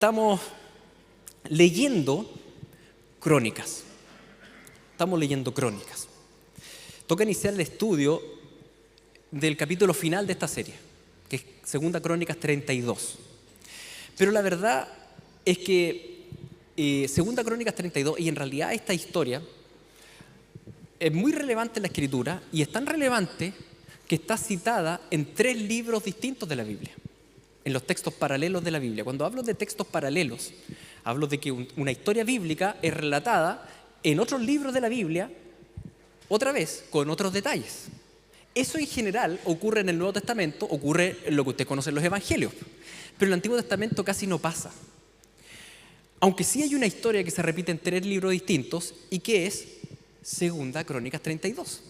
Estamos leyendo Crónicas. Estamos leyendo Crónicas. Toca iniciar el estudio del capítulo final de esta serie, que es Segunda Crónicas 32. Pero la verdad es que Segunda Crónicas 32, y en realidad esta historia, es muy relevante en la Escritura, y es tan relevante que está citada en 3 libros distintos de la Biblia, en los textos paralelos de la Biblia. Cuando hablo de textos paralelos, hablo de que una historia bíblica es relatada en otros libros de la Biblia, otra vez, con otros detalles. Eso en general ocurre en el Nuevo Testamento, ocurre en lo que usted conoce en los Evangelios, pero en el Antiguo Testamento casi no pasa. Aunque sí hay una historia que se repite en 3 libros distintos y que es Segunda Crónicas 32.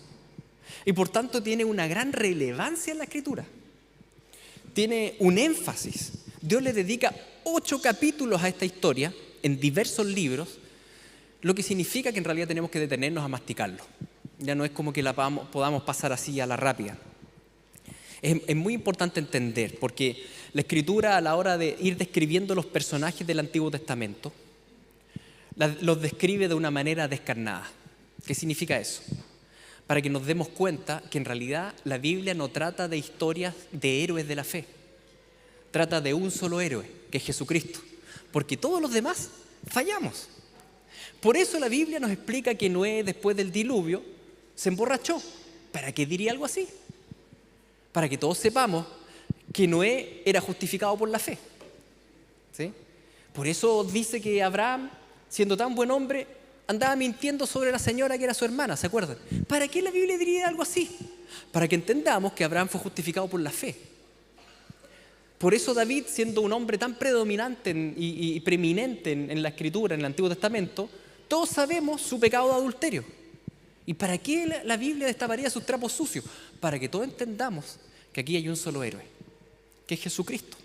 Y por tanto tiene una gran relevancia en la Escritura. Tiene un énfasis. Dios le dedica 8 capítulos a esta historia en diversos libros, lo que significa que en realidad tenemos que detenernos a masticarlo. Ya no es como que la podamos pasar así a la rápida. Es muy importante entender, porque la Escritura, a la hora de ir describiendo los personajes del Antiguo Testamento, los describe de una manera descarnada. ¿Qué significa eso? Para que nos demos cuenta que en realidad la Biblia no trata de historias de héroes de la fe. Trata de un solo héroe, que es Jesucristo. Porque todos los demás fallamos. Por eso la Biblia nos explica que Noé, después del diluvio, se emborrachó. ¿Para qué diría algo así? Para que todos sepamos que Noé era justificado por la fe. ¿Sí? Por eso dice que Abraham, siendo tan buen hombre, andaba mintiendo sobre la señora que era su hermana, ¿se acuerdan? ¿Para qué la Biblia diría algo así? Para que entendamos que Abraham fue justificado por la fe. Por eso David, siendo un hombre tan predominante y preeminente en la Escritura, en el Antiguo Testamento, todos sabemos su pecado de adulterio. ¿Y para qué la Biblia destaparía sus trapos sucios? Para que todos entendamos que aquí hay un solo héroe, que es Jesucristo.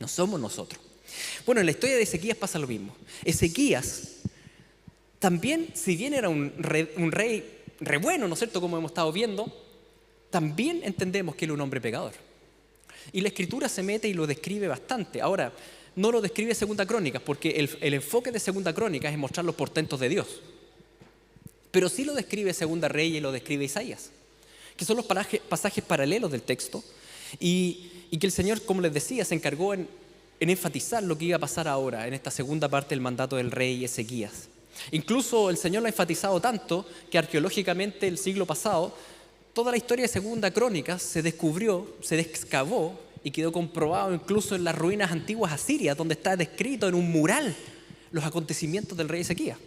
No somos nosotros. Bueno, en la historia de Ezequías pasa lo mismo. Ezequías también, si bien era un rey re bueno, ¿no es cierto?, como hemos estado viendo, también entendemos que él era un hombre pecador. Y la Escritura se mete y lo describe bastante. Ahora, no lo describe Segunda Crónicas, porque el enfoque de Segunda Crónicas es mostrar los portentos de Dios. Pero sí lo describe Segunda Reyes y lo describe Isaías, que son los pasajes paralelos del texto, y que el Señor, como les decía, se encargó en enfatizar lo que iba a pasar ahora, en esta segunda parte del mandato del rey Ezequías. Incluso el Señor lo ha enfatizado tanto que arqueológicamente el siglo pasado toda la historia de Segunda Crónicas se descubrió, se excavó y quedó comprobado incluso en las ruinas antiguas asirias, donde está descrito en un mural los acontecimientos del rey Ezequías.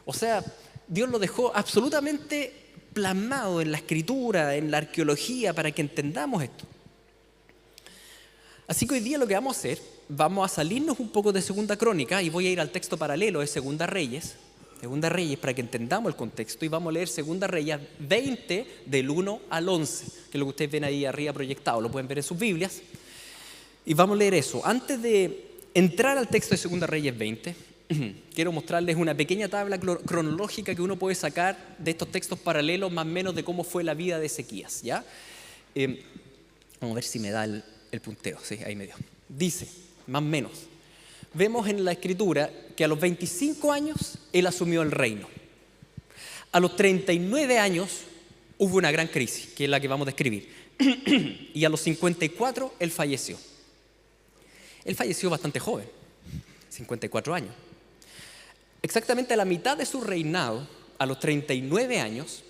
O sea, Dios lo dejó absolutamente plasmado en la Escritura, en la arqueología, para que entendamos esto. Así que hoy día lo que vamos a hacer, vamos a salirnos un poco de Segunda Crónica y voy a ir al texto paralelo de Segunda Reyes, para que entendamos el contexto, y vamos a leer Segunda Reyes 20 del 1 al 11, que es lo que ustedes ven ahí arriba proyectado, lo pueden ver en sus Biblias, y vamos a leer eso. Antes de entrar al texto de Segunda Reyes 20, quiero mostrarles una pequeña tabla cronológica que uno puede sacar de estos textos paralelos, más o menos de cómo fue la vida de Ezequías, ¿ya? Vamos a ver si me da el punteo, sí, ahí me dio. Dice, más o menos, vemos en la Escritura que a los 25 años él asumió el reino. A los 39 años hubo una gran crisis, que es la que vamos a describir. Y a los 54 él falleció. Él falleció bastante joven, 54 años. Exactamente a la mitad de su reinado, a los 39 años,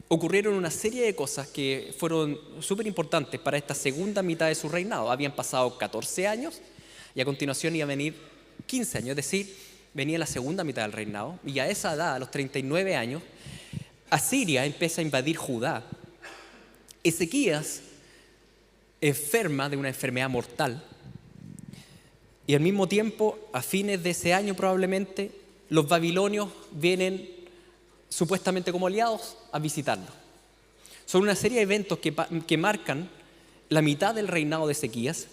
ocurrieron una serie de cosas que fueron súper importantes para esta segunda mitad de su reinado. Habían pasado 14 años y a continuación iba a venir 15 años, es decir, venía la segunda mitad del reinado, y a esa edad, a los 39 años, Asiria empieza a invadir Judá. Ezequías enferma de una enfermedad mortal, y al mismo tiempo, a fines de ese año probablemente, los babilonios vienen supuestamente como aliados a visitarlo. Son una serie de eventos que marcan la mitad del reinado de Ezequías,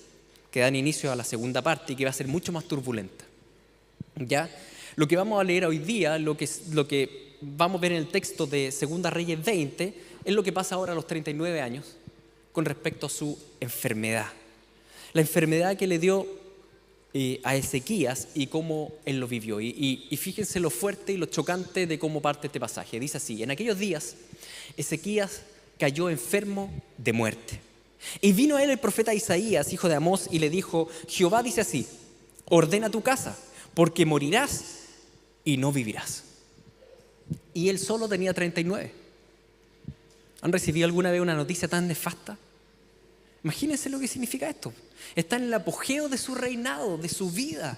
que dan inicio a la segunda parte y que va a ser mucho más turbulenta. ¿Ya? Lo que vamos a leer hoy día, lo que vamos a ver en el texto de Segunda Reyes 20, es lo que pasa ahora a los 39 años con respecto a su enfermedad. La enfermedad que le dio a Ezequías y cómo él lo vivió. Y fíjense lo fuerte y lo chocante de cómo parte este pasaje. Dice así: en aquellos días Ezequías cayó enfermo de muerte. Y vino a él el profeta Isaías, hijo de Amós, y le dijo: Jehová dice así, ordena tu casa, porque morirás y no vivirás. Y él solo tenía 39. ¿Han recibido alguna vez una noticia tan nefasta? Imagínense lo que significa esto. Está en el apogeo de su reinado, de su vida.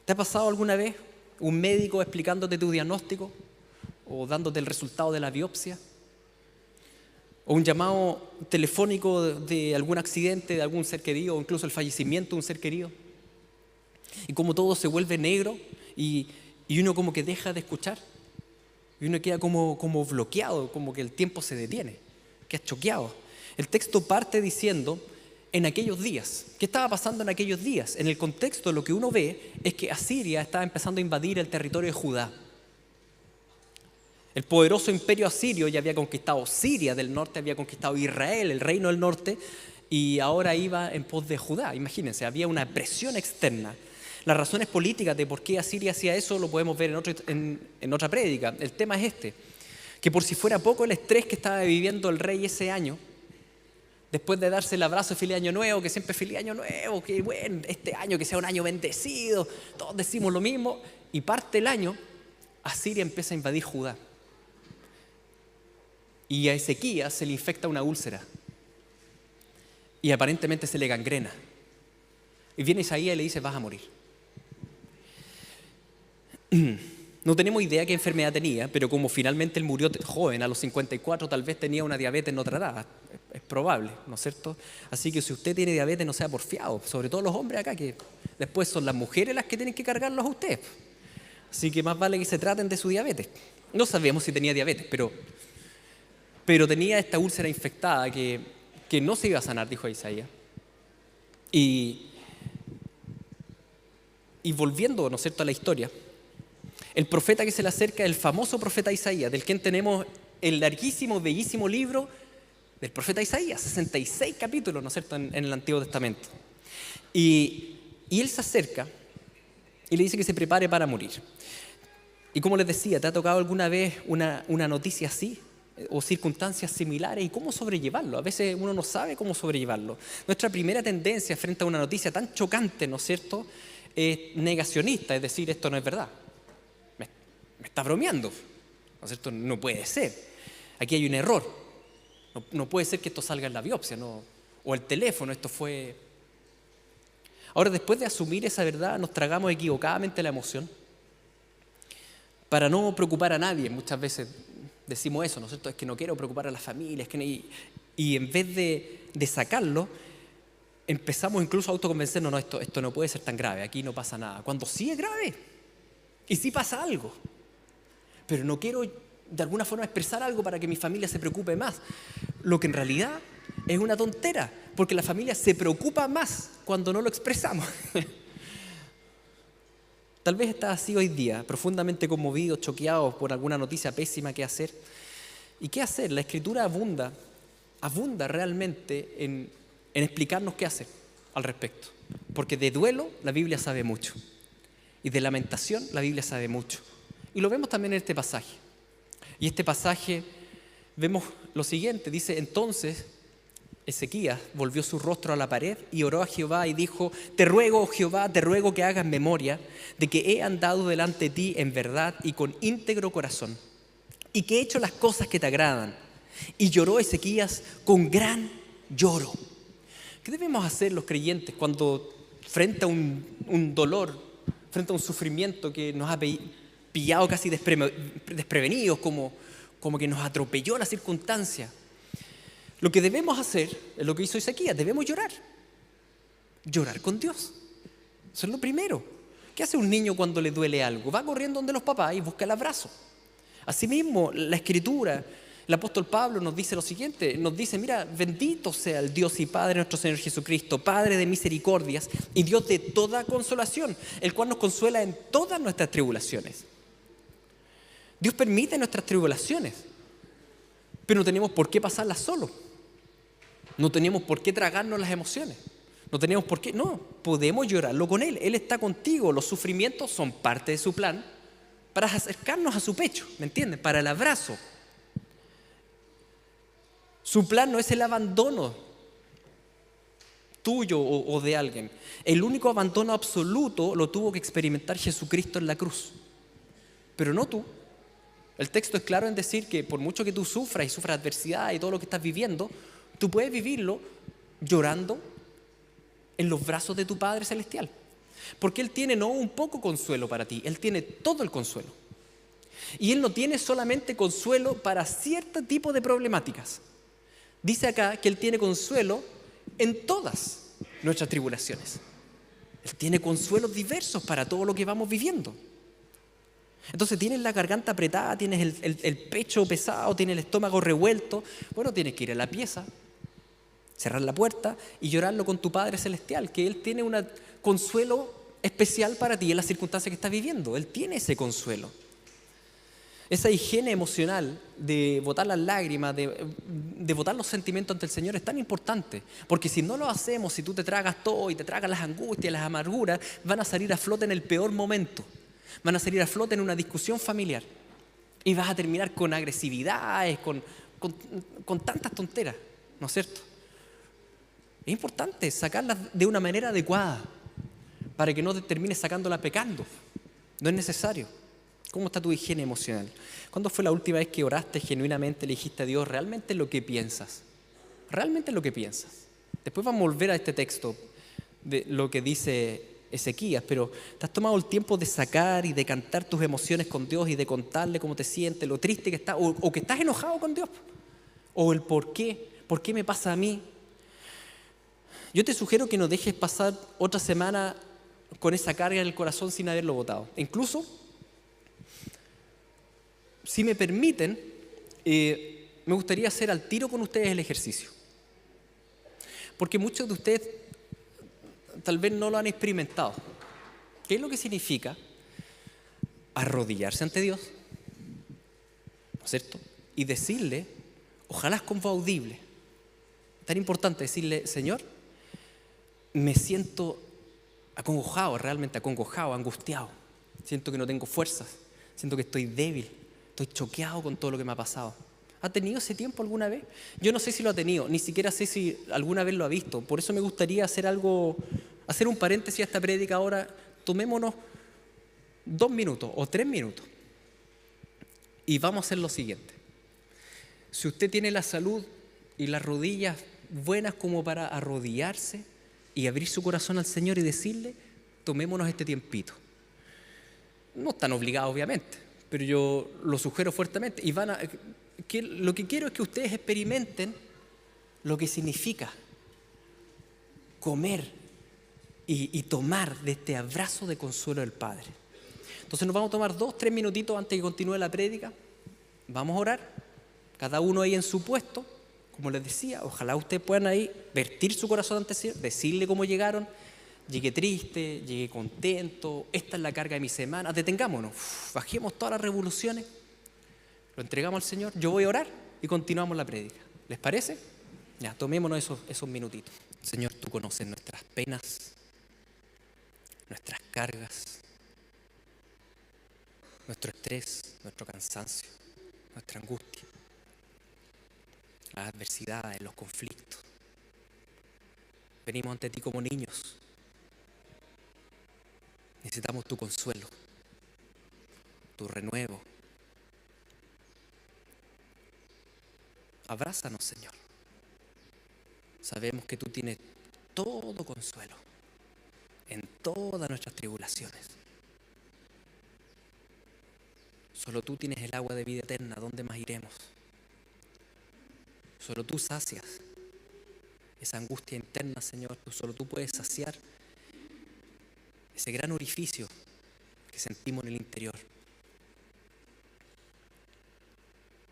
¿Te ha pasado alguna vez un médico explicándote tu diagnóstico o dándote el resultado de la biopsia? O un llamado telefónico de algún accidente, de algún ser querido, o incluso el fallecimiento de un ser querido. Y como todo se vuelve negro y uno como que deja de escuchar. Y uno queda como bloqueado, como que el tiempo se detiene, queda choqueado. El texto parte diciendo: en aquellos días. ¿Qué estaba pasando en aquellos días? En el contexto lo que uno ve es que Asiria estaba empezando a invadir el territorio de Judá. El poderoso imperio asirio ya había conquistado Siria del norte, había conquistado Israel, el reino del norte, y ahora iba en pos de Judá. Imagínense, había una presión externa. Las razones políticas de por qué Asiria hacía eso lo podemos ver en otra prédica. El tema es este: que por si fuera poco el estrés que estaba viviendo el rey ese año, después de darse el abrazo de feliz año nuevo, que siempre feliz año nuevo, que bueno, este año que sea un año bendecido, todos decimos lo mismo, y parte el año, Asiria empieza a invadir Judá. Y a Ezequías se le infecta una úlcera. Y aparentemente se le gangrena. Y viene Isaías y le dice: vas a morir. No tenemos idea qué enfermedad tenía, pero como finalmente él murió joven, a los 54, tal vez tenía una diabetes no tratada. Es probable, ¿no es cierto? Así que si usted tiene diabetes, no sea porfiado. Sobre todo los hombres acá, que después son las mujeres las que tienen que cargarlos a usted. Así que más vale que se traten de su diabetes. No sabemos si tenía diabetes, pero tenía esta úlcera infectada que no se iba a sanar, dijo Isaías. Y volviendo, ¿no es cierto?, a la historia, el profeta que se le acerca es el famoso profeta Isaías, del quien tenemos el larguísimo, bellísimo libro del profeta Isaías, 66 capítulos, ¿no es cierto?, en el Antiguo Testamento. Y él se acerca y le dice que se prepare para morir. Y como les decía, ¿te ha tocado alguna vez una noticia así? O circunstancias similares, y cómo sobrellevarlo. A veces uno no sabe cómo sobrellevarlo. Nuestra primera tendencia frente a una noticia tan chocante, ¿no es cierto?, es negacionista, es decir, esto no es verdad. Me está bromeando, ¿no es cierto? No puede ser. Aquí hay un error. No puede ser que esto salga en la biopsia, ¿no? O el teléfono, esto fue... Ahora, después de asumir esa verdad, nos tragamos equivocadamente la emoción para no preocupar a nadie. Muchas veces decimos eso, ¿no es cierto? Es que no quiero preocupar a la familia, y en vez de sacarlo, empezamos incluso a autoconvencernos: no, esto no puede ser tan grave, aquí no pasa nada. Cuando sí es grave, y sí pasa algo, pero no quiero de alguna forma expresar algo para que mi familia se preocupe más. Lo que en realidad es una tontera, porque la familia se preocupa más cuando no lo expresamos. Tal vez estás así hoy día, profundamente conmovido, choqueado por alguna noticia pésima que hacer. ¿Y qué hacer? La Escritura abunda realmente en explicarnos qué hacer al respecto. Porque de duelo la Biblia sabe mucho. Y de lamentación la Biblia sabe mucho. Y lo vemos también en este pasaje. Y este pasaje vemos lo siguiente. Dice: entonces Ezequías volvió su rostro a la pared y oró a Jehová y dijo: te ruego, oh Jehová, te ruego que hagas memoria de que he andado delante de ti en verdad y con íntegro corazón, y que he hecho las cosas que te agradan. Y lloró Ezequías con gran lloro. ¿Qué debemos hacer los creyentes cuando frente a un dolor, frente a un sufrimiento que nos ha pillado casi desprevenidos, como que nos atropelló la circunstancia? Lo que debemos hacer es lo que hizo Ezequías: debemos llorar. Llorar con Dios. Eso es lo primero. ¿Qué hace un niño cuando le duele algo? Va corriendo donde los papás y busca el abrazo. Asimismo, la Escritura, el apóstol Pablo nos dice lo siguiente, nos dice: mira, bendito sea el Dios y Padre nuestro Señor Jesucristo, Padre de misericordias y Dios de toda consolación, el cual nos consuela en todas nuestras tribulaciones. Dios permite nuestras tribulaciones, pero no tenemos por qué pasarlas solos. No tenemos por qué tragarnos las emociones. No tenemos por qué, no, podemos llorarlo con Él. Él está contigo, los sufrimientos son parte de su plan para acercarnos a su pecho, ¿me entienden? Para el abrazo. Su plan no es el abandono tuyo o de alguien. El único abandono absoluto lo tuvo que experimentar Jesucristo en la cruz, pero no tú. El texto es claro en decir que por mucho que tú sufras y sufras adversidad y todo lo que estás viviendo, tú puedes vivirlo llorando en los brazos de tu Padre Celestial. Porque Él tiene no un poco consuelo para ti, Él tiene todo el consuelo. Y Él no tiene solamente consuelo para cierto tipo de problemáticas. Dice acá que Él tiene consuelo en todas nuestras tribulaciones. Él tiene consuelos diversos para todo lo que vamos viviendo. Entonces tienes la garganta apretada, tienes el pecho pesado, tienes el estómago revuelto. Bueno, tienes que ir a la pieza, cerrar la puerta y llorarlo con tu Padre Celestial, que Él tiene un consuelo especial para ti en las circunstancias que estás viviendo. Él tiene ese consuelo. Esa higiene emocional de botar las lágrimas, de botar los sentimientos ante el Señor es tan importante. Porque si no lo hacemos, si tú te tragas todo y te tragas las angustias, las amarguras, van a salir a flote en el peor momento. Van a salir a flote en una discusión familiar. Y vas a terminar con agresividades, con tantas tonteras, ¿no es cierto? Es importante sacarlas de una manera adecuada para que no te termines sacándola pecando. No es necesario. ¿Cómo está tu higiene emocional? ¿Cuándo fue la última vez que oraste genuinamente, le dijiste a Dios realmente lo que piensas? Realmente lo que piensas. Después vamos a volver a este texto de lo que dice Ezequías, pero ¿te has tomado el tiempo de sacar y de cantar tus emociones con Dios y de contarle cómo te sientes, lo triste que estás, o que estás enojado con Dios? O el por qué me pasa a mí. Yo te sugiero que no dejes pasar otra semana con esa carga en el corazón sin haberlo botado. Incluso, si me permiten, me gustaría hacer al tiro con ustedes el ejercicio. Porque muchos de ustedes tal vez no lo han experimentado. ¿Qué es lo que significa arrodillarse ante Dios? ¿No es cierto? Y decirle, ojalá con voz audible, tan importante decirle, Señor, me siento acongojado, realmente acongojado, angustiado. Siento que no tengo fuerzas, siento que estoy débil, estoy choqueado con todo lo que me ha pasado. ¿Ha tenido ese tiempo alguna vez? Yo no sé si lo ha tenido, ni siquiera sé si alguna vez lo ha visto. Por eso me gustaría hacer un paréntesis a esta prédica ahora. Tomémonos 2 minutos o 3 minutos y vamos a hacer lo siguiente. Si usted tiene la salud y las rodillas buenas como para arrodillarse y abrir su corazón al Señor y decirle, tomémonos este tiempito. No están obligados, obviamente, pero yo lo sugiero fuertemente. Y lo que quiero es que ustedes experimenten lo que significa comer y tomar de este abrazo de consuelo del Padre. Entonces nos vamos a tomar 2, 3 minutitos antes que continúe la prédica. Vamos a orar, cada uno ahí en su puesto. Como les decía, ojalá ustedes puedan ahí vertir su corazón ante el Señor, decirle cómo llegaron. Llegué triste, llegué contento, esta es la carga de mi semana. Detengámonos, bajemos todas las revoluciones, lo entregamos al Señor. Yo voy a orar y continuamos la prédica. ¿Les parece? Ya, tomémonos esos minutitos. Señor, tú conoces nuestras penas, nuestras cargas, nuestro estrés, nuestro cansancio, nuestra angustia, las adversidades, los conflictos. Venimos ante ti como niños. Necesitamos tu consuelo, tu renuevo. Abrázanos, Señor. Sabemos que tú tienes todo consuelo en todas nuestras tribulaciones. Solo tú tienes el agua de vida eterna. ¿Dónde más iremos? Solo tú sacias esa angustia interna, Señor. Solo tú puedes saciar ese gran orificio que sentimos en el interior.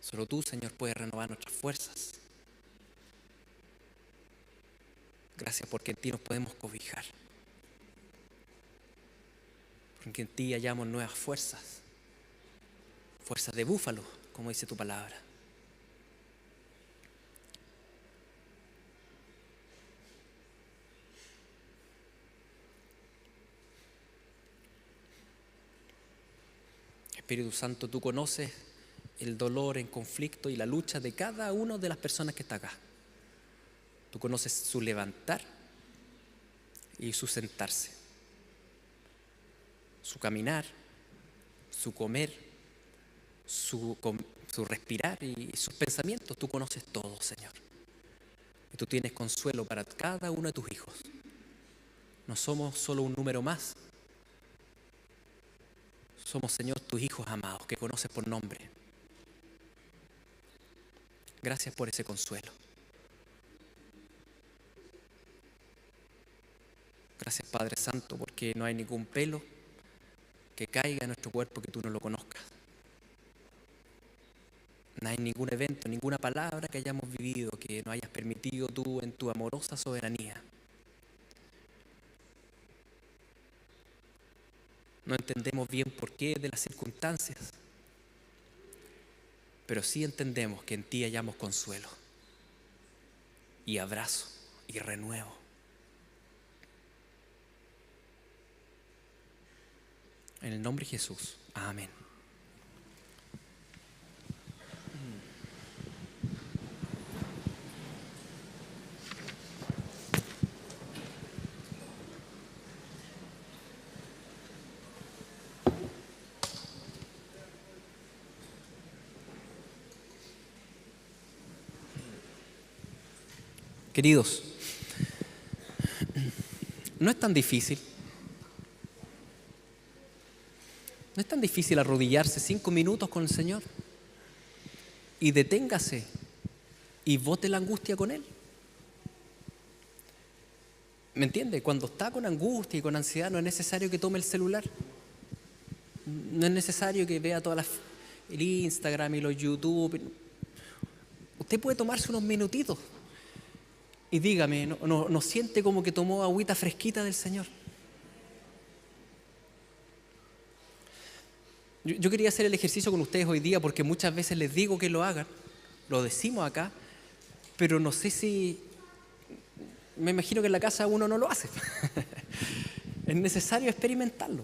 Solo tú, Señor, puedes renovar nuestras fuerzas. Gracias porque en ti nos podemos cobijar. Porque en ti hallamos nuevas fuerzas. Fuerzas de búfalo, como dice tu palabra. Espíritu Santo, tú conoces el dolor en conflicto y la lucha de cada una de las personas que está acá. Tú conoces su levantar y su sentarse, su caminar, su comer, su respirar y sus pensamientos. Tú conoces todo, Señor. Y tú tienes consuelo para cada uno de tus hijos. No somos solo un número más. Somos, Señor, tus hijos amados que conoces por nombre. Gracias por ese consuelo. Gracias, Padre Santo, porque no hay ningún pelo que caiga en nuestro cuerpo que tú no lo conozcas. No hay ningún evento, ninguna palabra que hayamos vivido que no hayas permitido tú en tu amorosa soberanía. No entendemos bien por qué de las circunstancias, pero sí entendemos que en ti hallamos consuelo y abrazo y renuevo. En el nombre de Jesús. Amén. Queridos, no es tan difícil. No es tan difícil arrodillarse 5 minutos con el Señor y deténgase y bote la angustia con Él. ¿Me entiende? Cuando está con angustia y con ansiedad no es necesario que tome el celular. No es necesario que vea el Instagram y los YouTube. Usted puede tomarse unos minutitos y dígame, ¿no siente como que tomó agüita fresquita del Señor? Yo quería hacer el ejercicio con ustedes hoy día porque muchas veces les digo que lo hagan, lo decimos acá, pero no sé si... Me imagino que en la casa uno no lo hace. Es necesario experimentarlo.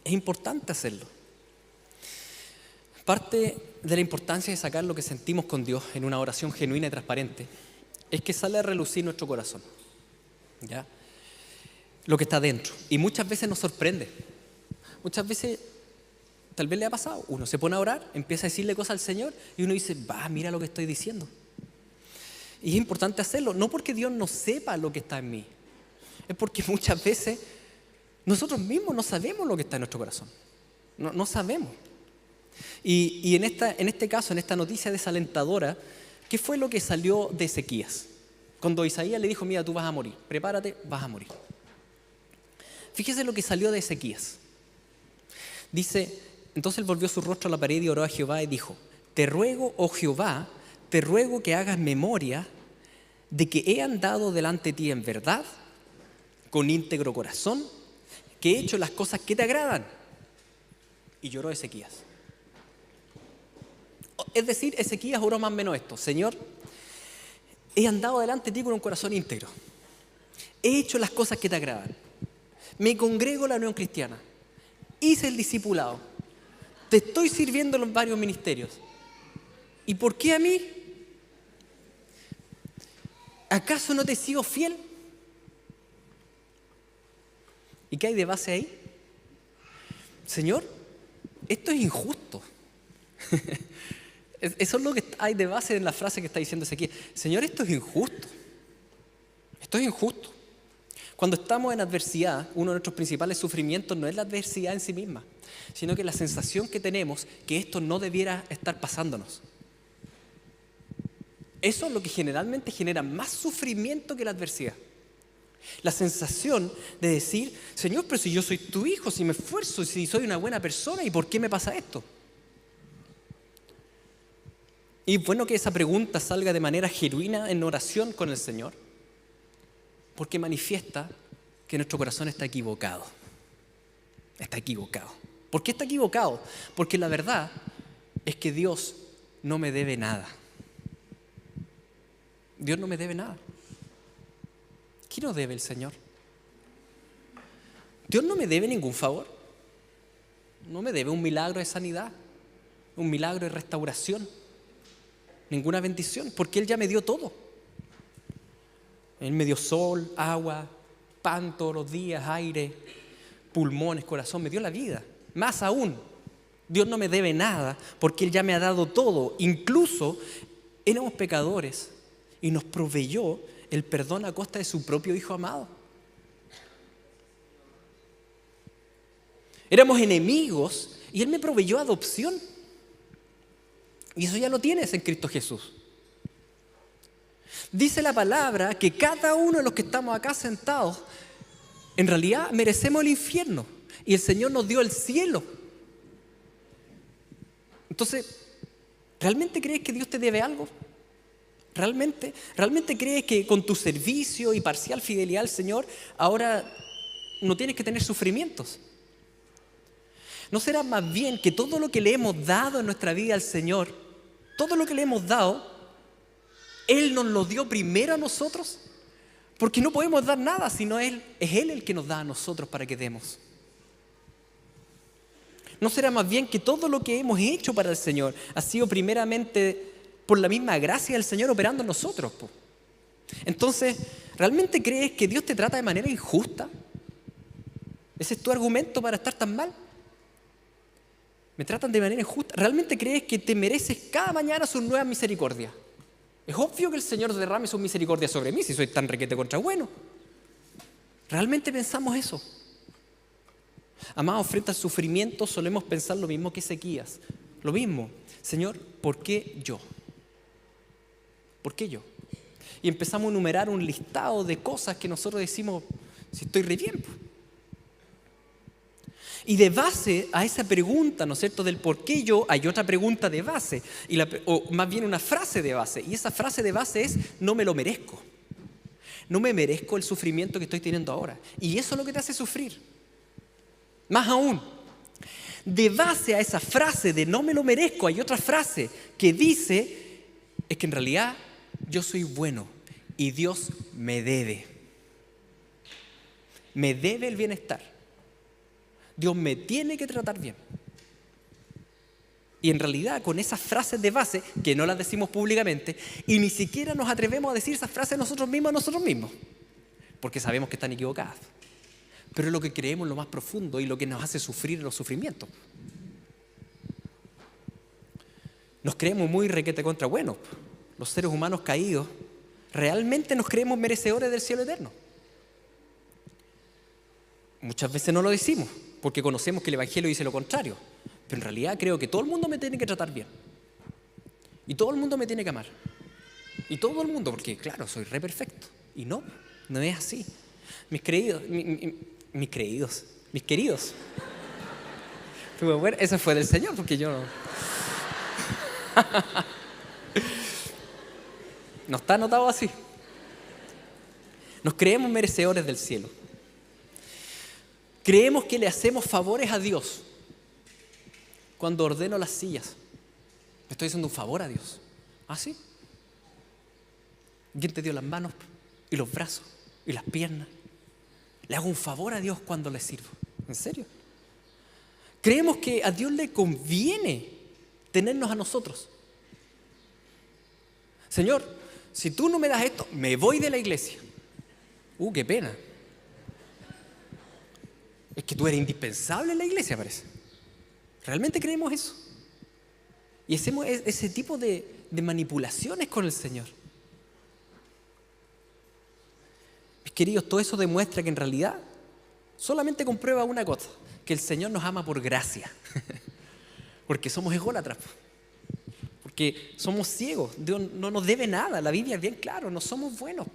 Es importante hacerlo. Parte de la importancia de sacar lo que sentimos con Dios en una oración genuina y transparente es que sale a relucir nuestro corazón, ¿ya? Lo que está dentro. Y muchas veces nos sorprende. Muchas veces, tal vez le ha pasado, uno se pone a orar, empieza a decirle cosas al Señor y uno dice, mira lo que estoy diciendo. Y es importante hacerlo, no porque Dios no sepa lo que está en mí, es porque muchas veces nosotros mismos no sabemos lo que está en nuestro corazón. No sabemos. Y en este caso, en esta noticia desalentadora, ¿qué fue lo que salió de Ezequías? Cuando Isaías le dijo, mira, tú vas a morir, prepárate, vas a morir. Fíjese lo que salió de Ezequías. Dice, entonces él volvió su rostro a la pared y oró a Jehová y dijo, te ruego, oh Jehová, te ruego que hagas memoria de que he andado delante de ti en verdad, con íntegro corazón, que he hecho las cosas que te agradan. Y lloró Ezequías. Es decir, Ezequías oró más o menos esto, Señor, he andado delante de ti con un corazón íntegro. He hecho las cosas que te agradan. Me congrego a la Unión Cristiana. Hice el discipulado. Te estoy sirviendo en los varios ministerios. ¿Y por qué a mí? ¿Acaso no te he sido fiel? ¿Y qué hay de base ahí? Señor, esto es injusto. Eso es lo que hay de base en la frase que está diciendo Ezequiel. Señor, esto es injusto. Esto es injusto. Cuando estamos en adversidad, uno de nuestros principales sufrimientos no es la adversidad en sí misma, sino que la sensación que tenemos que esto no debiera estar pasándonos. Eso es lo que generalmente genera más sufrimiento que la adversidad. La sensación de decir, Señor, pero si yo soy tu hijo, si me esfuerzo, si soy una buena persona, ¿y por qué me pasa esto? Y bueno que esa pregunta salga de manera genuina en oración con el Señor, porque manifiesta que nuestro corazón está equivocado. Está equivocado. ¿Por qué está equivocado? Porque la verdad es que Dios no me debe nada. Dios no me debe nada. ¿Qué nos debe el Señor? Dios no me debe ningún favor. no me debe un milagro de sanidad, un milagro de restauración, ninguna bendición, porque Él ya me dio todo. Él me dio sol, agua, pan todos los días, aire, pulmones, corazón, me dio la vida. Más aún, Dios no me debe nada porque Él ya me ha dado todo. Incluso éramos pecadores y nos proveyó el perdón a costa de su propio Hijo amado. Éramos enemigos y Él me proveyó adopción. Y eso ya lo tienes en Cristo Jesús. Dice la palabra que cada uno de los que estamos acá sentados, en realidad merecemos el infierno y el Señor nos dio el cielo. Entonces, ¿realmente crees que Dios te debe algo? ¿Realmente crees que con tu servicio y parcial fidelidad al Señor ahora no tienes que tener sufrimientos? ¿No será más bien que todo lo que le hemos dado en nuestra vida al Señor, todo lo que le hemos dado, Él nos lo dio primero a nosotros? Porque no podemos dar nada, sino es Él el que nos da a nosotros para que demos. ¿No será más bien que todo lo que hemos hecho para el Señor ha sido primeramente por la misma gracia del Señor operando en nosotros? Entonces, ¿realmente crees que Dios te trata de manera injusta? ¿Ese es tu argumento para estar tan mal? ¿Me tratan de manera injusta? ¿Realmente crees que te mereces cada mañana sus nuevas misericordias? Es obvio que el Señor derrame su misericordia sobre mí si soy tan requete contra bueno. ¿Realmente pensamos eso? Amados, frente al sufrimiento solemos pensar lo mismo que Ezequías. Lo mismo. Señor, ¿por qué yo? ¿Por qué yo? Y empezamos a enumerar un listado de cosas que nosotros decimos, si estoy re bien. Y de base a esa pregunta, ¿no es cierto?, del por qué yo, hay otra pregunta de base, o más bien una frase de base. Y esa frase de base es, no me lo merezco. No me merezco el sufrimiento que estoy teniendo ahora. Y eso es lo que te hace sufrir. Más aún, de base a esa frase de no me lo merezco, hay otra frase que dice, es que en realidad yo soy bueno y Dios me debe. Me debe el bienestar. Dios me tiene que tratar bien. Y en realidad con esas frases de base, que no las decimos públicamente, y ni siquiera nos atrevemos a decir esas frases nosotros mismos, porque sabemos que están equivocadas. Pero es lo que creemos lo más profundo y lo que nos hace sufrir los sufrimientos. Nos creemos muy requete contra buenos. Los seres humanos caídos realmente nos creemos merecedores del cielo eterno. Muchas veces no lo decimos, porque conocemos que el Evangelio dice lo contrario. Pero en realidad creo que todo el mundo me tiene que tratar bien. Y todo el mundo me tiene que amar. Y todo el mundo, porque claro, soy re perfecto. Y no es así. Mis queridos. Pero bueno, eso fue del Señor, porque yo no. No está anotado así. Nos creemos merecedores del cielo. Creemos que le hacemos favores a Dios cuando ordeno las sillas. Me estoy haciendo un favor a Dios. ¿Ah, sí? ¿Quién te dio las manos y los brazos y las piernas? Le hago un favor a Dios cuando le sirvo. ¿En serio? Creemos que a Dios le conviene tenernos a nosotros. Señor, si tú no me das esto, me voy de la iglesia. Qué pena. Es que tú eres indispensable en la iglesia, parece. ¿Realmente creemos eso? Y hacemos ese tipo de manipulaciones con el Señor. Mis queridos, todo eso demuestra que en realidad solamente comprueba una cosa, que el Señor nos ama por gracia. Porque somos ególatras. Porque somos ciegos. Dios no nos debe nada. La Biblia es bien claro, no somos buenos.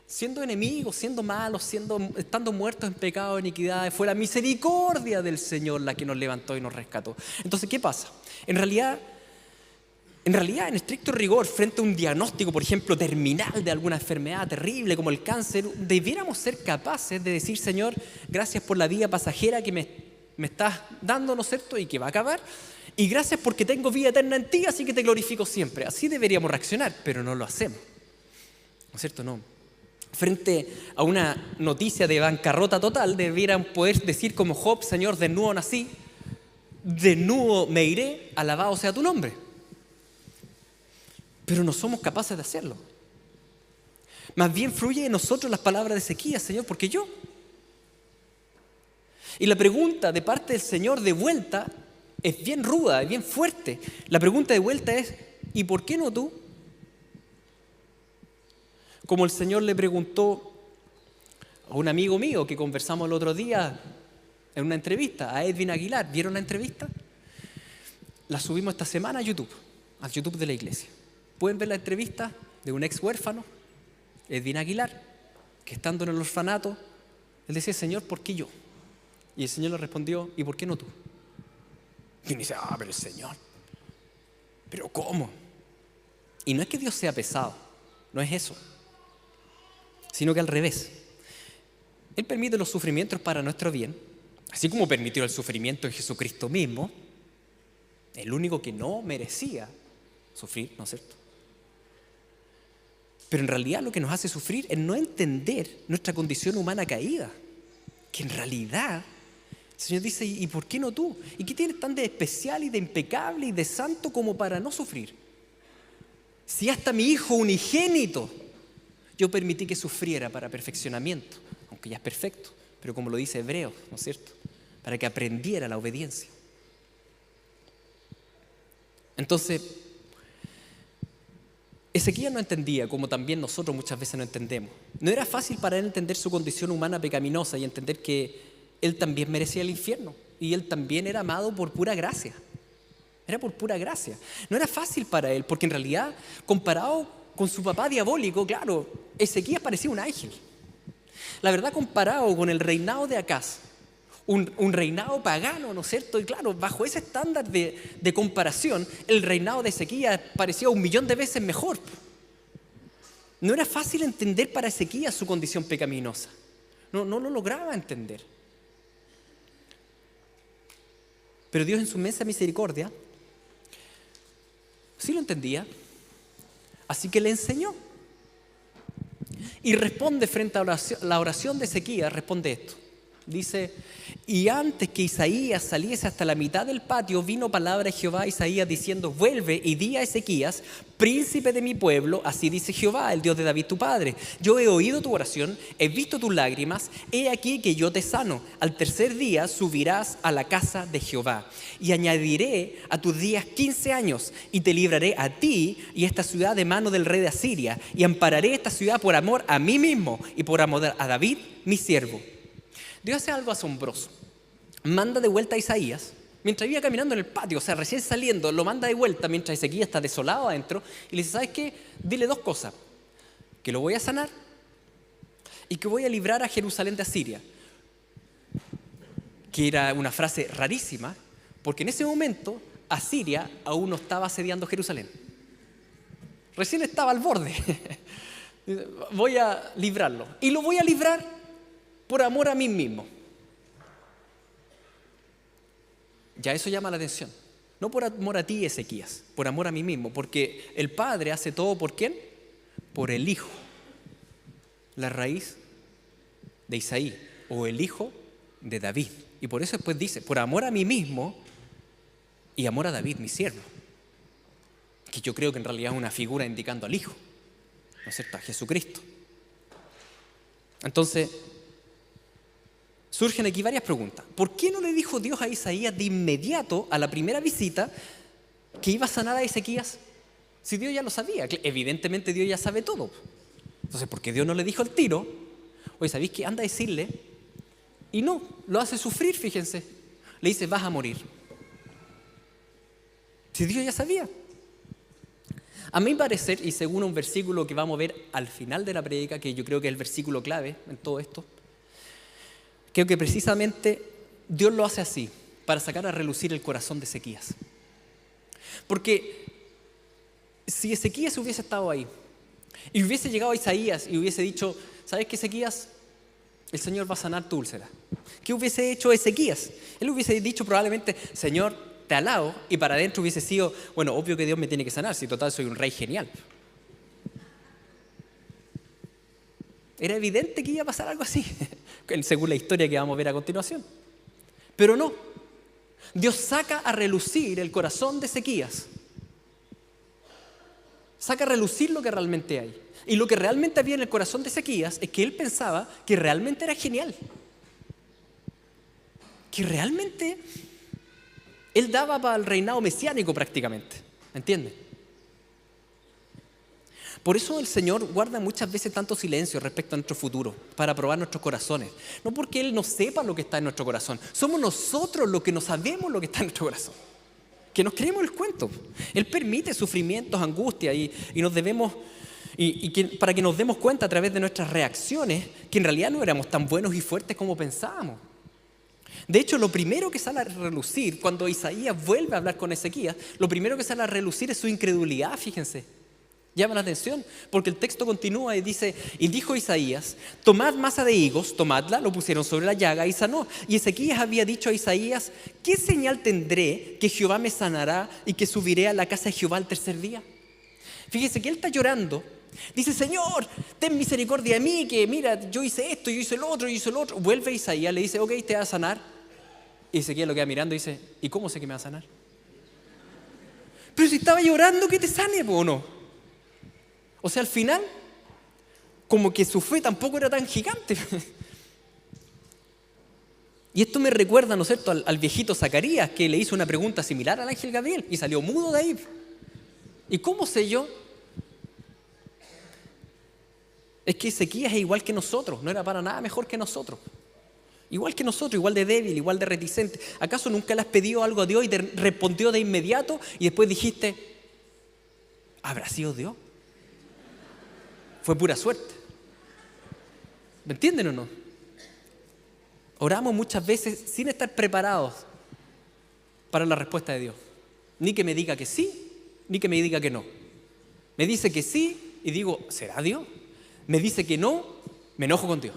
Siendo enemigos, siendo malos, estando muertos en pecado, en iniquidades, fue la misericordia del Señor la que nos levantó y nos rescató. Entonces, ¿qué pasa? En realidad, en estricto rigor, frente a un diagnóstico, por ejemplo, terminal de alguna enfermedad terrible como el cáncer, debiéramos ser capaces de decir, Señor, gracias por la vida pasajera que me estás dando, ¿no es cierto?, y que va a acabar, y gracias porque tengo vida eterna en ti, así que te glorifico siempre. Así deberíamos reaccionar, pero no lo hacemos. ¿No es cierto? No. Frente a una noticia de bancarrota total, debieran poder decir como Job, Señor, de nuevo nací, desnudo me iré, alabado sea tu nombre. Pero no somos capaces de hacerlo. Más bien fluye en nosotros las palabras de Ezequías: Señor, ¿por qué yo? Y la pregunta de parte del Señor de vuelta es bien ruda, es bien fuerte. La pregunta de vuelta es: ¿y por qué no tú? Como el Señor le preguntó a un amigo mío que conversamos el otro día en una entrevista, a Edwin Aguilar. ¿Vieron la entrevista? La subimos esta semana a YouTube, al YouTube de la iglesia. Pueden ver la entrevista de un ex huérfano, Edwin Aguilar, que estando en el orfanato, él decía: Señor, ¿por qué yo? Y el Señor le respondió: ¿y por qué no tú? Y uno dice: pero el Señor, ¿pero cómo? Y no es que Dios sea pesado, no es eso, sino que al revés. Él permite los sufrimientos para nuestro bien, así como permitió el sufrimiento en Jesucristo mismo, el único que no merecía sufrir, ¿no es cierto? Pero en realidad lo que nos hace sufrir es no entender nuestra condición humana caída, que en realidad el Señor dice: ¿y por qué no tú? ¿Y qué tienes tan de especial y de impecable y de santo como para no sufrir? Si hasta mi hijo unigénito yo permití que sufriera para perfeccionamiento, aunque ya es perfecto, pero como lo dice Hebreos, ¿no es cierto?, para que aprendiera la obediencia. Entonces, Ezequías no entendía, como también nosotros muchas veces no entendemos. No era fácil para él entender su condición humana pecaminosa y entender que él también merecía el infierno y él también era amado por pura gracia. Era por pura gracia. No era fácil para él, porque en realidad, comparado con su papá diabólico, claro, Ezequías parecía un ángel. La verdad, comparado con el reinado de Acaz, un reinado pagano, ¿no es cierto? Y claro, bajo ese estándar de comparación, el reinado de Ezequías parecía 1.000.000 de veces mejor. No era fácil entender para Ezequías su condición pecaminosa. No lo lograba entender. Pero Dios, en su inmensa misericordia, sí lo entendía, así que le enseñó. Y responde frente a la oración de Ezequías, responde esto. Dice: y antes que Isaías saliese hasta la mitad del patio, vino palabra de Jehová a Isaías diciendo: vuelve y di a Ezequías, príncipe de mi pueblo, así dice Jehová, el Dios de David tu padre: yo he oído tu oración, he visto tus lágrimas, he aquí que yo te sano. Al tercer día subirás a la casa de Jehová, y añadiré a tus días 15 años, y te libraré a ti y esta ciudad de mano del rey de Asiria, y ampararé esta ciudad por amor a mí mismo y por amor a David mi siervo. Dios hace algo asombroso. Manda de vuelta a Isaías, mientras iba caminando en el patio, o sea, recién saliendo, lo manda de vuelta mientras Ezequías está desolado adentro, y le dice: ¿sabes qué? Dile dos cosas: que lo voy a sanar y que voy a librar a Jerusalén de Asiria. Que era una frase rarísima, porque en ese momento Asiria aún no estaba asediando Jerusalén. Recién estaba al borde. Voy a librarlo. Y lo voy a librar por amor a mí mismo. Ya eso llama la atención. No por amor a ti, Ezequías, por amor a mí mismo. Porque el Padre hace todo ¿por quién? Por el Hijo. La raíz de Isaí, o el Hijo de David. Y por eso después dice: por amor a mí mismo y amor a David, mi siervo. Que yo creo que en realidad es una figura indicando al Hijo, ¿no es cierto?, a Jesucristo. Entonces, surgen aquí varias preguntas. ¿Por qué no le dijo Dios a Isaías de inmediato, a la primera visita, que iba a sanar a Ezequías? Si Dios ya lo sabía. Evidentemente Dios ya sabe todo. Entonces, ¿por qué Dios no le dijo al tiro: oye, ¿sabéis qué? Anda a decirle? Y no, lo hace sufrir, fíjense. Le dice: vas a morir. Si Dios ya sabía. A mi parecer, y según un versículo que vamos a ver al final de la prédica, que yo creo que es el versículo clave en todo esto, creo que precisamente Dios lo hace así, para sacar a relucir el corazón de Ezequías. Porque si Ezequías hubiese estado ahí y hubiese llegado a Isaías y hubiese dicho: ¿sabes qué, Ezequías? El Señor va a sanar tu úlcera. ¿Qué hubiese hecho Ezequías? Él hubiese dicho probablemente: Señor, te alabo, y para adentro hubiese sido: bueno, obvio que Dios me tiene que sanar, si total soy un rey genial. Era evidente que iba a pasar algo así, según la historia que vamos a ver a continuación. Pero no, Dios saca a relucir el corazón de Ezequías. Saca a relucir lo que realmente hay. Y lo que realmente había en el corazón de Ezequías es que él pensaba que realmente era genial. Que realmente él daba para el reinado mesiánico prácticamente. ¿Entienden? Por eso el Señor guarda muchas veces tanto silencio respecto a nuestro futuro, para probar nuestros corazones. No porque Él no sepa lo que está en nuestro corazón. Somos nosotros los que no sabemos lo que está en nuestro corazón. Que nos creemos el cuento. Él permite sufrimientos, angustias y nos debemos... para que nos demos cuenta a través de nuestras reacciones que en realidad no éramos tan buenos y fuertes como pensábamos. De hecho, lo primero que sale a relucir cuando Isaías vuelve a hablar con Ezequías, lo primero que sale a relucir es su incredulidad, fíjense. Llama la atención, porque el texto continúa y dice, y dijo Isaías, tomad masa de higos, tomadla, lo pusieron sobre la llaga y sanó. Y Ezequías había dicho a Isaías, ¿qué señal tendré que Jehová me sanará y que subiré a la casa de Jehová al tercer día? Fíjese que él está llorando. Dice, Señor, ten misericordia de mí, que mira, yo hice esto, yo hice lo otro, yo hice lo otro. Vuelve Isaías, le dice, ok, te va a sanar. Y Ezequías lo queda mirando y dice, ¿y cómo sé que me va a sanar? Pero si estaba llorando, que te sane, ¿o no? O sea, al final, como que su fe tampoco era tan gigante. Y esto me recuerda, ¿no es cierto?, al viejito Zacarías, que le hizo una pregunta similar al ángel Gabriel y salió mudo de ahí. ¿Y cómo sé yo? Es que Ezequías es igual que nosotros, no era para nada mejor que nosotros. Igual que nosotros, igual de débil, igual de reticente. ¿Acaso nunca le has pedido algo a Dios y te respondió de inmediato y después dijiste, ¿habrá sido Dios? Fue pura suerte. ¿Me entienden o no? Oramos muchas veces sin estar preparados para la respuesta de Dios. Ni que me diga que sí, ni que me diga que no. Me dice que sí y digo, ¿será Dios? Me dice que no, me enojo con Dios.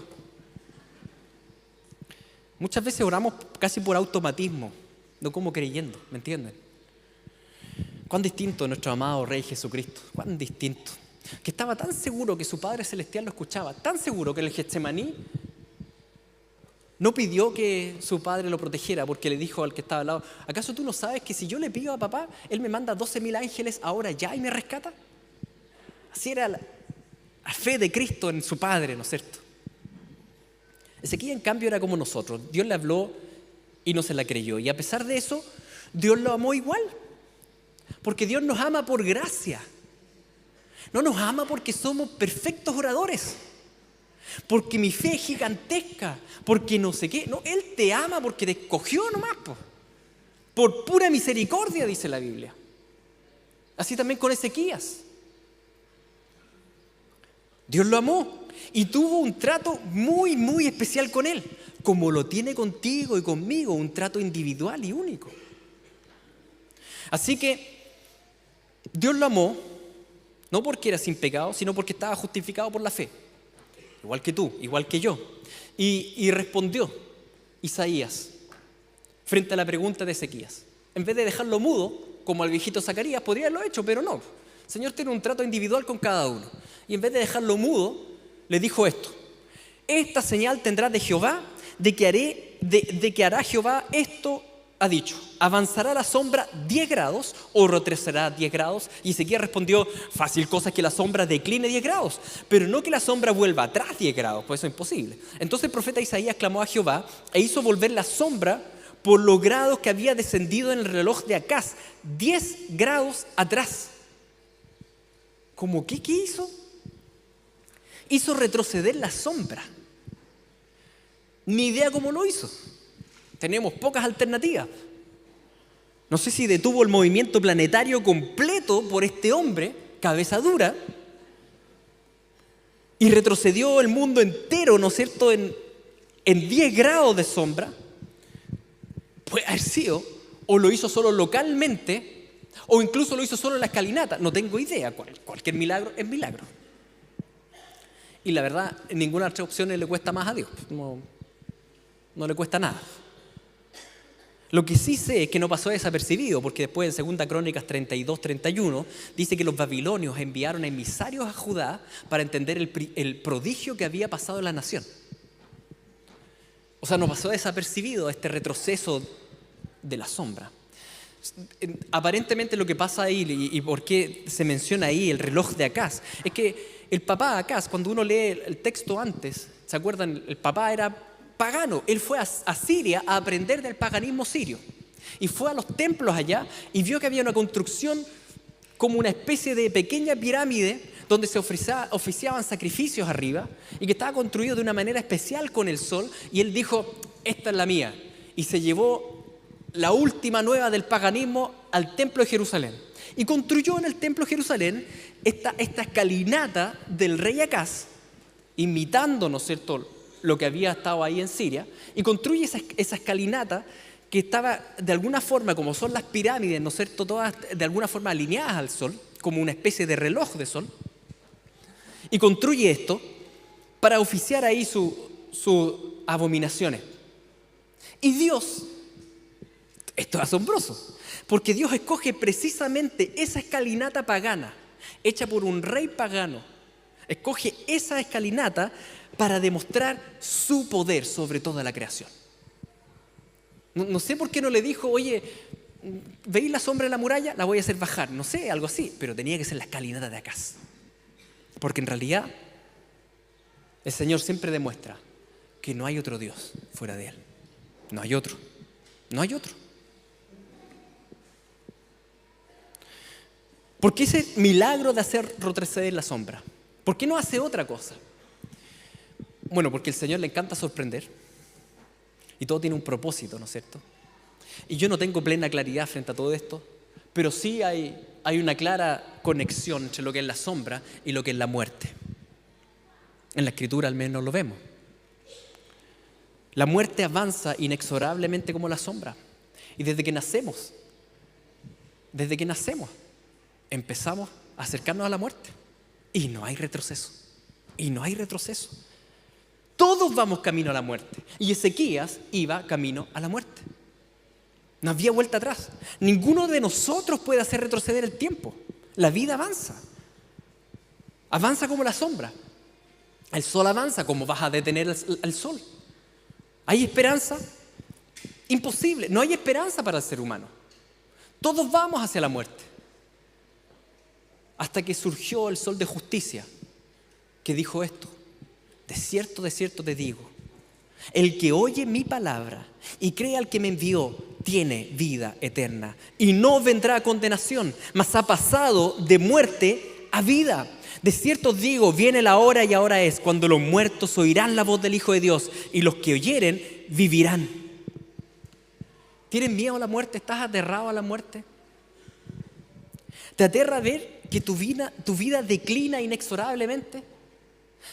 Muchas veces oramos casi por automatismo, no como creyendo, ¿me entienden? Cuán distinto es nuestro amado Rey Jesucristo, cuán distinto. Que estaba tan seguro que su Padre Celestial lo escuchaba, tan seguro que en el Getsemaní no pidió que su Padre lo protegiera porque le dijo al que estaba al lado, ¿acaso tú no sabes que si yo le pido a papá, Él me manda 12.000 ángeles ahora ya y me rescata? Así era la fe de Cristo en su Padre, ¿no es cierto? Ezequías, en cambio, era como nosotros. Dios le habló y no se la creyó. Y a pesar de eso, Dios lo amó igual. Porque Dios nos ama por gracia. No nos ama porque somos perfectos oradores. Porque mi fe es gigantesca. Porque no sé qué. No, Él te ama porque te escogió nomás. Por pura misericordia, dice la Biblia. Así también con Ezequías. Dios lo amó y tuvo un trato muy, muy especial con él, como lo tiene contigo y conmigo, un trato individual y único. Así que Dios lo amó, no porque era sin pecado, sino porque estaba justificado por la fe. Igual que tú, igual que yo. Y respondió Isaías frente a la pregunta de Ezequías. En vez de dejarlo mudo, como al viejito Zacarías, podría haberlo hecho, pero no. El Señor tiene un trato individual con cada uno. Y en vez de dejarlo mudo, le dijo esto. Esta señal tendrá de Jehová, de que hará Jehová esto, ha dicho. Avanzará la sombra 10 grados o retrocederá 10 grados. Y Ezequías respondió, fácil cosa es que la sombra decline 10 grados, pero no que la sombra vuelva atrás 10 grados, pues eso es imposible. Entonces el profeta Isaías clamó a Jehová e hizo volver la sombra por los grados que había descendido en el reloj de Acaz, 10 grados atrás. ¿Cómo qué hizo? Hizo retroceder la sombra. Ni idea cómo lo hizo. Tenemos pocas alternativas. No sé si detuvo el movimiento planetario completo por este hombre, cabeza dura, y retrocedió el mundo entero, ¿no es cierto?, en 10 grados de sombra. Puede haber sido, o lo hizo solo localmente, o incluso lo hizo solo en la escalinata. No tengo idea. Cualquier milagro es milagro. Y la verdad, ninguna otra opción le cuesta más a Dios. No le cuesta nada. Lo que sí sé es que no pasó desapercibido, porque después en 2 Crónicas 32-31 dice que los babilonios enviaron emisarios a Judá para entender el prodigio que había pasado en la nación. O sea, no pasó desapercibido este retroceso de la sombra. Aparentemente lo que pasa ahí y por qué se menciona ahí el reloj de Acaz es que el papá Acaz, cuando uno lee el texto antes, ¿se acuerdan? El papá era pagano. Él fue a Siria a aprender del paganismo sirio y fue a los templos allá y vio que había una construcción como una especie de pequeña pirámide donde se oficiaban sacrificios arriba y que estaba construido de una manera especial con el sol, y él dijo, esta es la mía, y se llevó la última nueva del paganismo al templo de Jerusalén y construyó en el templo de Jerusalén esta escalinata del rey Acaz, imitando, ¿no es cierto?, lo que había estado ahí en Siria, y construye esa escalinata que estaba de alguna forma, como son las pirámides, ¿no es cierto?, todas de alguna forma alineadas al sol, como una especie de reloj de sol, y construye esto para oficiar ahí sus abominaciones. Y Dios, esto es asombroso, porque Dios escoge precisamente esa escalinata pagana, hecha por un rey pagano, escoge esa escalinata para demostrar su poder sobre toda la creación. No sé por qué no le dijo, oye, ¿veis la sombra de la muralla? La voy a hacer bajar. No sé, algo así, pero tenía que ser la escalinata de Acaz. Porque en realidad el Señor siempre demuestra que no hay otro Dios fuera de Él. No hay otro. No hay otro. ¿Por qué ese milagro de hacer retroceder la sombra? ¿Por qué no hace otra cosa? Bueno, porque al Señor le encanta sorprender y todo tiene un propósito, ¿no es cierto? Y yo no tengo plena claridad frente a todo esto, pero sí hay una clara conexión entre lo que es la sombra y lo que es la muerte. En la Escritura al menos lo vemos. La muerte avanza inexorablemente como la sombra. Y desde que nacemos, empezamos a acercarnos a la muerte. Y no hay retroceso. Todos vamos camino a la muerte. Y Ezequías iba camino a la muerte. No había vuelta atrás. Ninguno de nosotros puede hacer retroceder el tiempo. La vida avanza. Avanza como la sombra. El sol avanza. ¿Cómo vas a detener al sol? ¿Hay esperanza? Imposible. No hay esperanza para el ser humano. Todos vamos hacia la muerte. Hasta que surgió el sol de justicia, que dijo esto: de cierto te digo, el que oye mi palabra y cree al que me envió tiene vida eterna y no vendrá a condenación, mas ha pasado de muerte a vida. De cierto os digo, viene la hora y ahora es, cuando los muertos oirán la voz del Hijo de Dios y los que oyeren vivirán. ¿Tienes miedo a la muerte? ¿Estás aterrado a la muerte? ¿Te aterra ver que tu vida declina inexorablemente?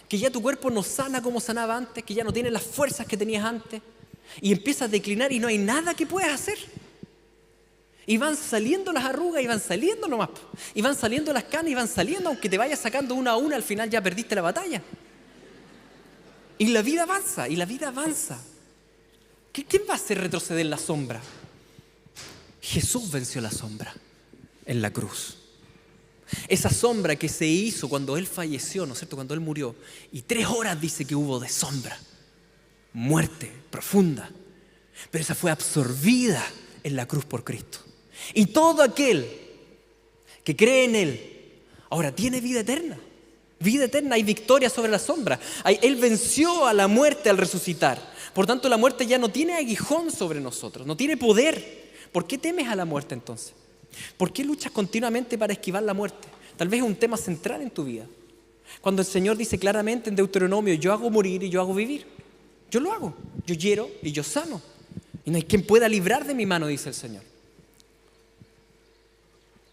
Que ya tu cuerpo no sana como sanaba antes, que ya no tiene las fuerzas que tenías antes, y empieza a declinar y no hay nada que puedas hacer. Y van saliendo las arrugas y van saliendo nomás, y van saliendo las canas y van saliendo, aunque te vayas sacando una a una, al final ya perdiste la batalla. Y la vida avanza. ¿Quién va a hacer retroceder la sombra? Jesús venció la sombra en la cruz. Esa sombra que se hizo cuando Él falleció, ¿no es cierto?, cuando Él murió. Y 3 horas dice que hubo de sombra, muerte profunda. Pero esa fue absorbida en la cruz por Cristo. Y todo aquel que cree en Él ahora tiene vida eterna. Vida eterna, hay victoria sobre la sombra. Él venció a la muerte al resucitar. Por tanto, la muerte ya no tiene aguijón sobre nosotros, no tiene poder. ¿Por qué temes a la muerte entonces? ¿Por qué luchas continuamente para esquivar la muerte? Tal vez es un tema central en tu vida. Cuando el Señor dice claramente en Deuteronomio, yo hago morir y yo hago vivir. Yo lo hago. Yo hiero y yo sano. Y no hay quien pueda librar de mi mano, dice el Señor.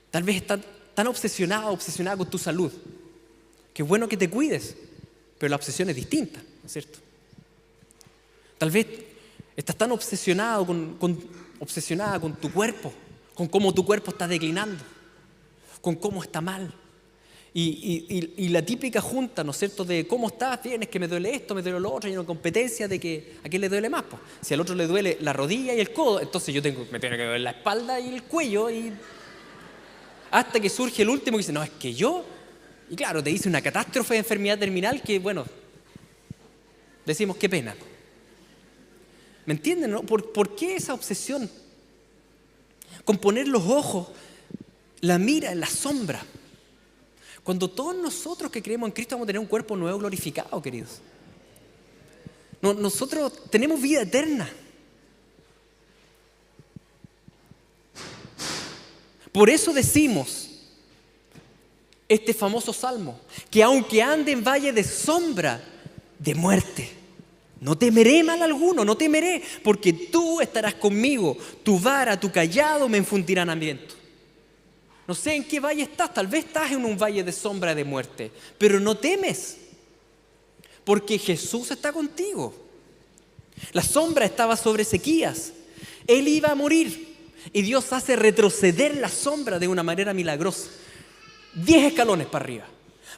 Tal vez estás tan obsesionada con tu salud, que es bueno que te cuides, pero la obsesión es distinta, ¿no es cierto? Tal vez estás tan obsesionada con tu cuerpo, con cómo tu cuerpo está declinando, con cómo está mal. Y la típica junta, ¿no es cierto?, de cómo estás, bien, es que me duele esto, me duele lo otro, y una competencia de que a quién le duele más. Pues. Si al otro le duele la rodilla y el codo, entonces me tiene que doler la espalda y el cuello, hasta que surge el último que dice, no, es que yo, y claro, te dice una catástrofe de enfermedad terminal que, bueno, decimos qué pena. ¿Me entienden, no? ¿Por qué esa obsesión? con poner los ojos, la mira en la sombra. Cuando todos nosotros que creemos en Cristo vamos a tener un cuerpo nuevo glorificado, queridos. Nosotros tenemos vida eterna. Por eso decimos este famoso salmo, que aunque ande en valle de sombra de muerte, no temeré mal alguno, no temeré, porque tú estarás conmigo, tu vara, tu cayado me infundirán aliento. No sé en qué valle estás, tal vez estás en un valle de sombra de muerte, pero no temes, porque Jesús está contigo. La sombra estaba sobre Ezequías, él iba a morir y Dios hace retroceder la sombra de una manera milagrosa, 10 escalones para arriba,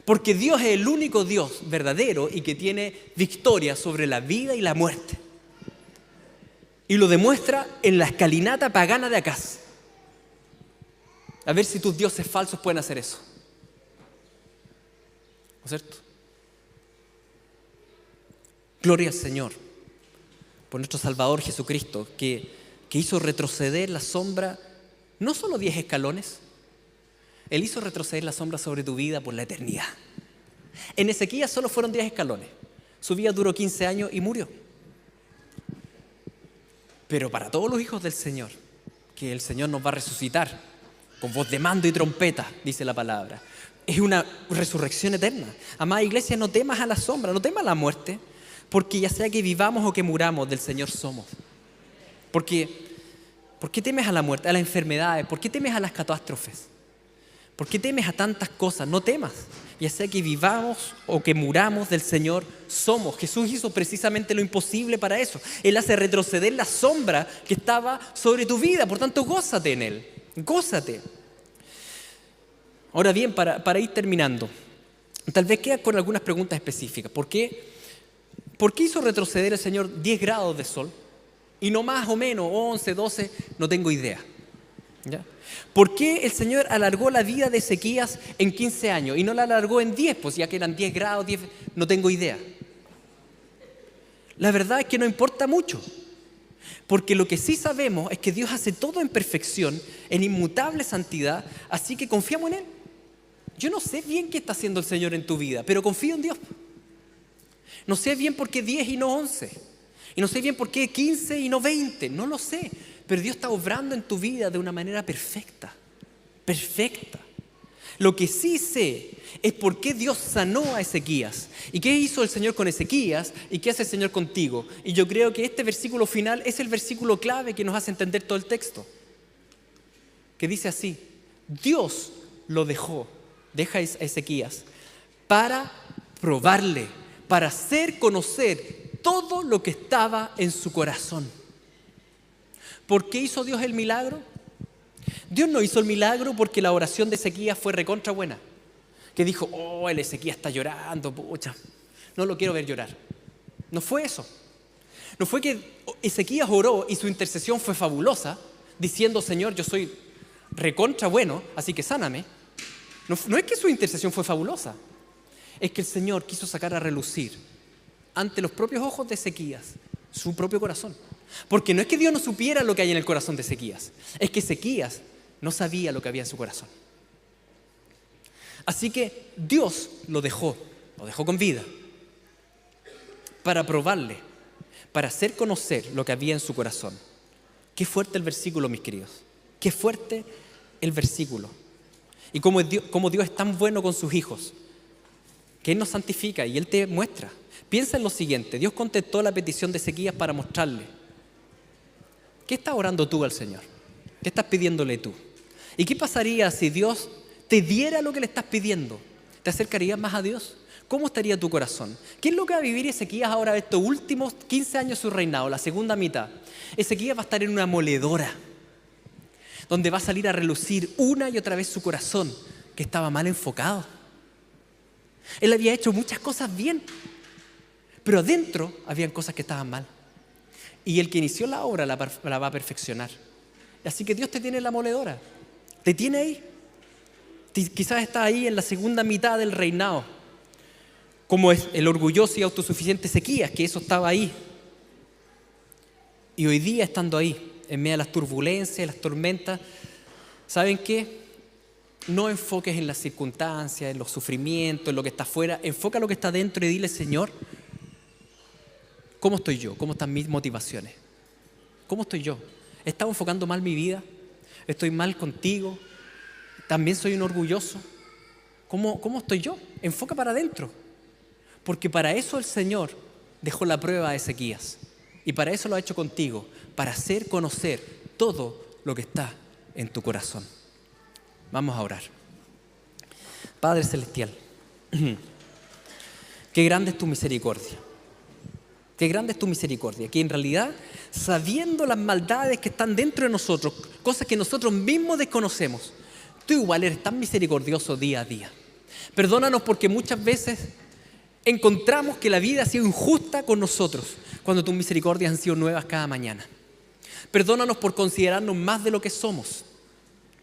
porque Dios es el único Dios verdadero y que tiene victoria sobre la vida y la muerte. Y lo demuestra en la escalinata pagana de Acaz. A ver si tus dioses falsos pueden hacer eso. ¿No es cierto? Gloria al Señor por nuestro Salvador Jesucristo, que hizo retroceder la sombra, no solo 10 escalones, Él hizo retroceder la sombra sobre tu vida por la eternidad. En Ezequías solo fueron 10 escalones. Su vida duró 15 años y murió. Pero para todos los hijos del Señor, que el Señor nos va a resucitar con voz de mando y trompeta, dice la palabra. Es una resurrección eterna. Amada iglesia, no temas a la sombra, no temas a la muerte, porque ya sea que vivamos o que muramos, del Señor somos. ¿Por qué temes a la muerte, a las enfermedades? ¿Por qué temes a las catástrofes? ¿Por qué temes a tantas cosas? No temas. Ya sea que vivamos o que muramos, del Señor somos. Jesús hizo precisamente lo imposible para eso. Él hace retroceder la sombra que estaba sobre tu vida. Por tanto, gózate en Él. Gózate. Ahora bien, para ir terminando, tal vez quedas con algunas preguntas específicas. ¿Por qué hizo retroceder el Señor 10 grados de sol? Y no más o menos, 11, 12, no tengo idea. ¿Ya? ¿Por qué el Señor alargó la vida de Ezequías en 15 años y no la alargó en 10? Pues ya que eran 10 grados, 10, no tengo idea. La verdad es que no importa mucho, porque lo que sí sabemos es que Dios hace todo en perfección, en inmutable santidad, así que confiamos en Él. Yo no sé bien qué está haciendo el Señor en tu vida, pero confío en Dios. No sé bien por qué 10 y no 11, y no sé bien por qué 15 y no 20, no lo sé. Pero Dios está obrando en tu vida de una manera perfecta, perfecta. Lo que sí sé es por qué Dios sanó a Ezequías. ¿Y qué hizo el Señor con Ezequías? ¿Y qué hace el Señor contigo? Y yo creo que este versículo final es el versículo clave que nos hace entender todo el texto. Que dice así: Dios lo deja a Ezequías para probarle, para hacer conocer todo lo que estaba en su corazón. ¿Por qué hizo Dios el milagro? Dios no hizo el milagro porque la oración de Ezequías fue recontra buena. Que dijo, oh, el Ezequías está llorando, pucha, no lo quiero ver llorar. No fue eso. No fue que Ezequías oró y su intercesión fue fabulosa, diciendo, Señor, yo soy recontra bueno, así que sáname. No es que su intercesión fue fabulosa. Es que el Señor quiso sacar a relucir ante los propios ojos de Ezequías su propio corazón. Porque no es que Dios no supiera lo que hay en el corazón de Ezequías, es que Ezequías no sabía lo que había en su corazón. Así que Dios lo dejó con vida para probarle, para hacer conocer lo que había en su corazón. Qué fuerte el versículo, mis queridos, qué fuerte el versículo. Y cómo Dios es tan bueno con sus hijos, que Él nos santifica y Él te muestra. Piensa en lo siguiente: Dios contestó la petición de Ezequías para mostrarle. ¿Qué estás orando tú al Señor? ¿Qué estás pidiéndole tú? ¿Y qué pasaría si Dios te diera lo que le estás pidiendo? ¿Te acercarías más a Dios? ¿Cómo estaría tu corazón? ¿Qué es lo que va a vivir Ezequías ahora estos últimos 15 años de su reinado, la segunda mitad? Ezequías va a estar en una moledora, donde va a salir a relucir una y otra vez su corazón, que estaba mal enfocado. Él había hecho muchas cosas bien, pero adentro habían cosas que estaban mal. Y el que inició la obra la va a perfeccionar. Así que Dios te tiene en la moledora, te tiene ahí. Quizás estás ahí en la segunda mitad del reinado, como es el orgulloso y autosuficiente Ezequías, que eso estaba ahí. Y hoy día, estando ahí, en medio de las turbulencias, las tormentas, ¿saben qué? No enfoques en las circunstancias, en los sufrimientos, en lo que está afuera. Enfoca lo que está dentro y dile, Señor, ¿cómo estoy yo? ¿Cómo están mis motivaciones? ¿Cómo estoy yo? ¿He estado enfocando mal mi vida? ¿Estoy mal contigo? ¿También soy un orgulloso? ¿Cómo estoy yo? Enfoca para adentro. Porque para eso el Señor dejó la prueba a Ezequías. Y para eso lo ha hecho contigo. Para hacer conocer todo lo que está en tu corazón. Vamos a orar. Padre Celestial, qué grande es tu misericordia. Qué grande es tu misericordia. Que en realidad, sabiendo las maldades que están dentro de nosotros, cosas que nosotros mismos desconocemos, tú igual eres tan misericordioso día a día. Perdónanos porque muchas veces encontramos que la vida ha sido injusta con nosotros, cuando tus misericordias han sido nuevas cada mañana. Perdónanos por considerarnos más de lo que somos,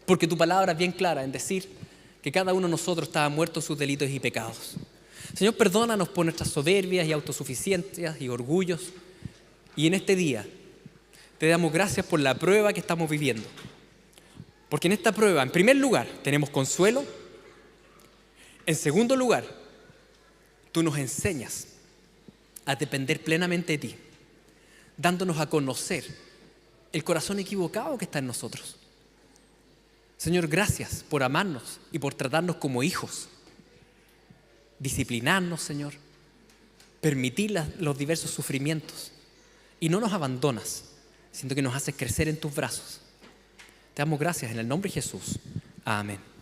porque tu palabra es bien clara en decir que cada uno de nosotros estaba muerto en sus delitos y pecados. Señor, perdónanos por nuestras soberbias y autosuficiencias y orgullos. Y en este día te damos gracias por la prueba que estamos viviendo. Porque en esta prueba, en primer lugar, tenemos consuelo. En segundo lugar, tú nos enseñas a depender plenamente de ti, dándonos a conocer el corazón equivocado que está en nosotros. Señor, gracias por amarnos y por tratarnos como hijos. Disciplinarnos, Señor. Permitir los diversos sufrimientos. Y no nos abandonas, sino que nos haces crecer en tus brazos. Te damos gracias en el nombre de Jesús. Amén.